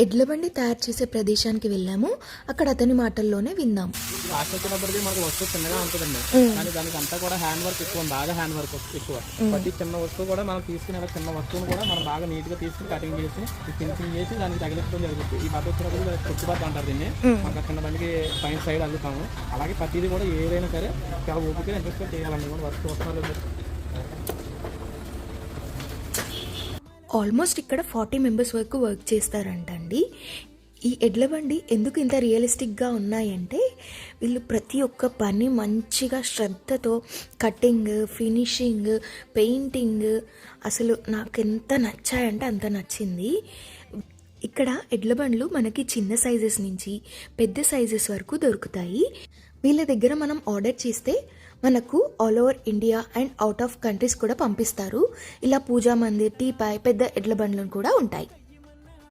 ఎడ్ల బండి తయారు చేసే ప్రదేశానికి వెళ్ళాము. అక్కడ అతని మాటల్లోనే విందాం. లాస్ట్ వచ్చేటప్పటికి మనకు వస్తువు చిన్నగా ఉంటుందండి, కానీ దానికి అంతా కూడా హ్యాండ్ వర్క్ ఎక్కువ, బాగా హ్యాండ్ వర్క్ ఎక్కువ. ప్రతి చిన్న వస్తువు కూడా మనం తీసుకునే చిన్న వస్తువును కూడా మనం బాగా నీట్ గా తీసుకుని కటింగ్ చేసి ఫినిషింగ్ చేసి దానికి తగిలించడం జరుగుతుంది. ఈ బద్ద వచ్చినప్పుడు కొట్టుబద్ద అంటారు దీన్ని. మనకు చిన్న బండికి పైన సైడ్ అల్లుతాము. అలాగే ప్రతిదీ కూడా ఏదైనా సరే చాలా ఓపిక ఇంట్రెస్ట్ చేయాలండి. మనం వర్క్ చూస్తున్నారు. ఆల్మోస్ట్ ఇక్కడ 40 మెంబర్స్ వరకు వర్క్ చేస్తారంటండి. ఈ ఎడ్ల బండి ఎందుకు ఇంత రియలిస్టిక్గా ఉన్నాయంటే వీళ్ళు ప్రతి ఒక్క పని మంచిగా శ్రద్ధతో కటింగ్, ఫినిషింగ్, పెయింటింగ్ అసలు నాకు ఎంత నచ్చాయంటే అంత నచ్చింది. ఇక్కడ ఎడ్ల బండ్లు మనకి చిన్న సైజెస్ నుంచి పెద్ద సైజెస్ వరకు దొరుకుతాయి. వీళ్ళ దగ్గర మనం ఆర్డర్ చేస్తే మనకు all over India and out of countries కూడా పంపిస్తారు. ఇలా పూజా మందిర్, టీపాయ్, పెద్ద ఎడ్ల బండ్లు కూడా ఉంటాయి.